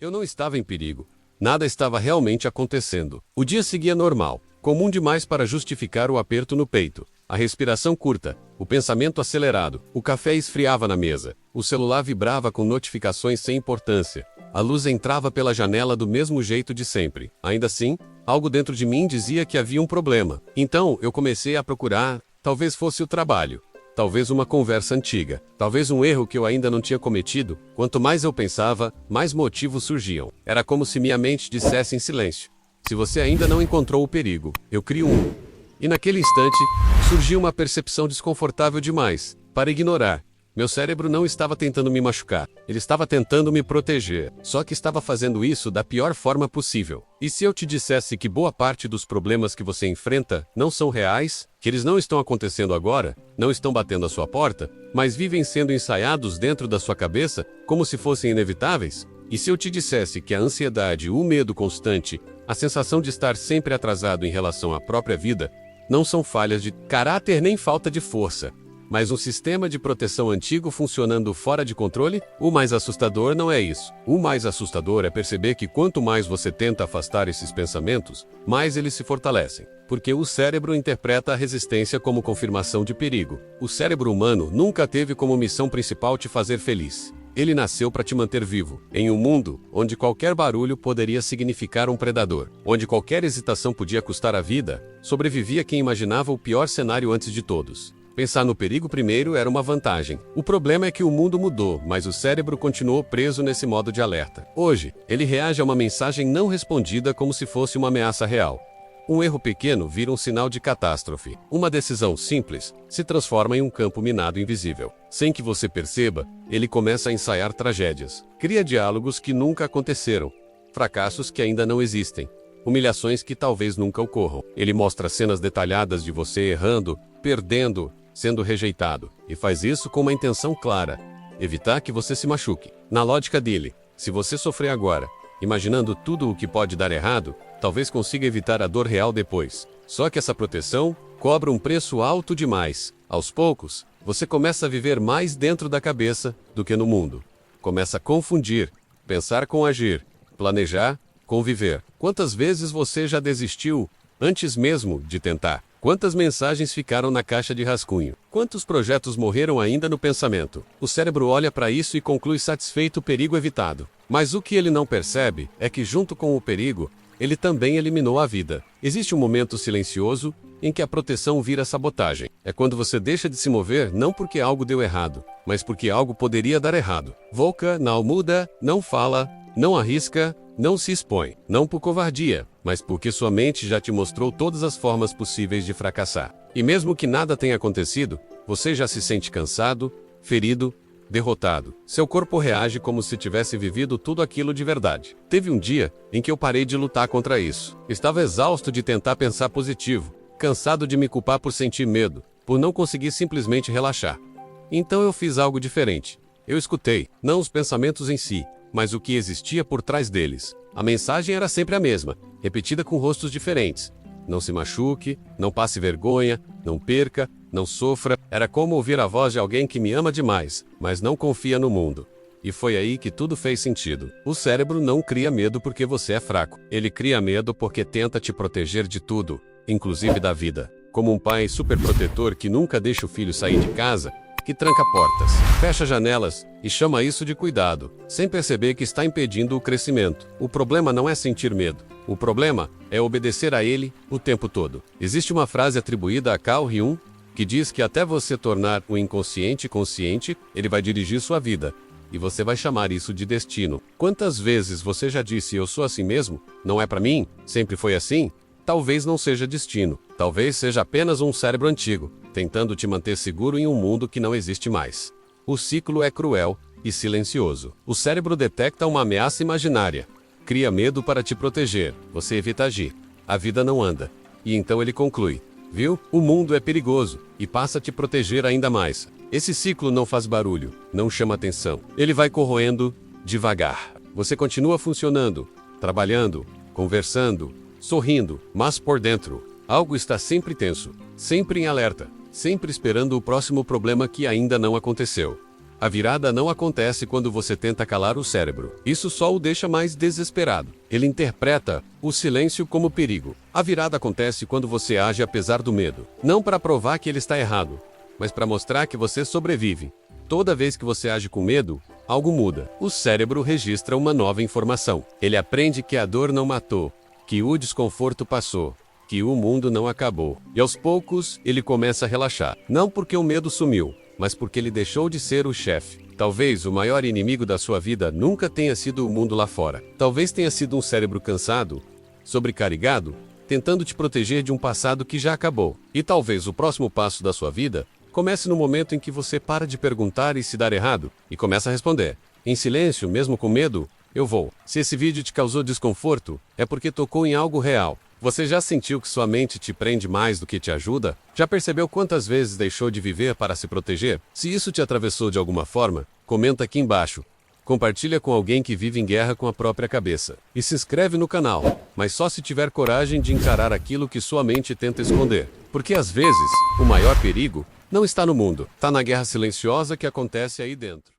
Eu não estava em perigo. Nada estava realmente acontecendo. O dia seguia normal, comum demais para justificar o aperto no peito. A respiração curta, o pensamento acelerado, o café esfriava na mesa, o celular vibrava com notificações sem importância. A luz entrava pela janela do mesmo jeito de sempre. Ainda assim, algo dentro de mim dizia que havia um problema. Então, eu comecei a procurar, talvez fosse o trabalho. Talvez uma conversa antiga, talvez um erro que eu ainda não tinha cometido. Quanto mais eu pensava, mais motivos surgiam. Era como se minha mente dissesse em silêncio: se você ainda não encontrou o perigo, eu crio um. E naquele instante, surgiu uma percepção desconfortável demais para ignorar. Meu cérebro não estava tentando me machucar, ele estava tentando me proteger, só que estava fazendo isso da pior forma possível. E se eu te dissesse que boa parte dos problemas que você enfrenta não são reais, que eles não estão acontecendo agora, não estão batendo à sua porta, mas vivem sendo ensaiados dentro da sua cabeça como se fossem inevitáveis? E se eu te dissesse que a ansiedade, o medo constante, a sensação de estar sempre atrasado em relação à própria vida, não são falhas de caráter nem falta de força, mas um sistema de proteção antigo funcionando fora de controle? O mais assustador não é isso. O mais assustador é perceber que quanto mais você tenta afastar esses pensamentos, mais eles se fortalecem. Porque o cérebro interpreta a resistência como confirmação de perigo. O cérebro humano nunca teve como missão principal te fazer feliz. Ele nasceu para te manter vivo, em um mundo onde qualquer barulho poderia significar um predador, onde qualquer hesitação podia custar a vida. Sobrevivia quem imaginava o pior cenário antes de todos. Pensar no perigo primeiro era uma vantagem. O problema é que o mundo mudou, mas o cérebro continuou preso nesse modo de alerta. Hoje, ele reage a uma mensagem não respondida como se fosse uma ameaça real. Um erro pequeno vira um sinal de catástrofe. Uma decisão simples se transforma em um campo minado invisível. Sem que você perceba, ele começa a ensaiar tragédias. Cria diálogos que nunca aconteceram, fracassos que ainda não existem, humilhações que talvez nunca ocorram. Ele mostra cenas detalhadas de você errando, perdendo, sendo rejeitado. E faz isso com uma intenção clara: evitar que você se machuque. Na lógica dele, se você sofrer agora, imaginando tudo o que pode dar errado, talvez consiga evitar a dor real depois. Só que essa proteção cobra um preço alto demais. Aos poucos, você começa a viver mais dentro da cabeça do que no mundo. Começa a confundir, pensar com agir, planejar, conviver. Quantas vezes você já desistiu antes mesmo de tentar? Quantas mensagens ficaram na caixa de rascunho? Quantos projetos morreram ainda no pensamento? O cérebro olha para isso e conclui satisfeito o perigo evitado. Mas o que ele não percebe é que, junto com o perigo, ele também eliminou a vida. Existe um momento silencioso em que a proteção vira sabotagem. É quando você deixa de se mover não porque algo deu errado, mas porque algo poderia dar errado. Volca não muda, não fala, não arrisca, não se expõe. Não por covardia, mas porque sua mente já te mostrou todas as formas possíveis de fracassar. E mesmo que nada tenha acontecido, você já se sente cansado, ferido, derrotado. Seu corpo reage como se tivesse vivido tudo aquilo de verdade. Teve um dia em que eu parei de lutar contra isso. Estava exausto de tentar pensar positivo, cansado de me culpar por sentir medo, por não conseguir simplesmente relaxar. Então eu fiz algo diferente. Eu escutei, não os pensamentos em si, mas o que existia por trás deles. A mensagem era sempre a mesma, repetida com rostos diferentes. Não se machuque, não passe vergonha, não perca, não sofra. Era como ouvir a voz de alguém que me ama demais, mas não confia no mundo. E foi aí que tudo fez sentido. O cérebro não cria medo porque você é fraco. Ele cria medo porque tenta te proteger de tudo, inclusive da vida. Como um pai superprotetor que nunca deixa o filho sair de casa, que tranca portas, fecha janelas e chama isso de cuidado, sem perceber que está impedindo o crescimento. O problema não é sentir medo. O problema é obedecer a ele o tempo todo. Existe uma frase atribuída a Carl Jung que diz que até você tornar o inconsciente consciente, ele vai dirigir sua vida. E você vai chamar isso de destino. Quantas vezes você já disse: eu sou assim mesmo? Não é para mim? Sempre foi assim? Talvez não seja destino. Talvez seja apenas um cérebro antigo, tentando te manter seguro em um mundo que não existe mais. O ciclo é cruel e silencioso. O cérebro detecta uma ameaça imaginária, cria medo para te proteger, você evita agir. A vida não anda. E então ele conclui: viu? O mundo é perigoso, e passa a te proteger ainda mais. Esse ciclo não faz barulho, não chama atenção. Ele vai corroendo devagar. Você continua funcionando, trabalhando, conversando, sorrindo, mas por dentro, algo está sempre tenso, sempre em alerta, sempre esperando o próximo problema que ainda não aconteceu. A virada não acontece quando você tenta calar o cérebro. Isso só o deixa mais desesperado. Ele interpreta o silêncio como perigo. A virada acontece quando você age apesar do medo. Não para provar que ele está errado, mas para mostrar que você sobrevive. Toda vez que você age com medo, algo muda. O cérebro registra uma nova informação. Ele aprende que a dor não matou, que o desconforto passou, que o mundo não acabou. E aos poucos, ele começa a relaxar. Não porque o medo sumiu, mas porque ele deixou de ser o chefe. Talvez o maior inimigo da sua vida nunca tenha sido o mundo lá fora. Talvez tenha sido um cérebro cansado, sobrecarregado, tentando te proteger de um passado que já acabou. E talvez o próximo passo da sua vida comece no momento em que você para de perguntar e se dar errado, e começa a responder. Em silêncio, mesmo com medo, eu vou. Se esse vídeo te causou desconforto, é porque tocou em algo real. Você já sentiu que sua mente te prende mais do que te ajuda? Já percebeu quantas vezes deixou de viver para se proteger? Se isso te atravessou de alguma forma, comenta aqui embaixo. Compartilha com alguém que vive em guerra com a própria cabeça. E se inscreve no canal, mas só se tiver coragem de encarar aquilo que sua mente tenta esconder. Porque às vezes, o maior perigo não está no mundo, está na guerra silenciosa que acontece aí dentro.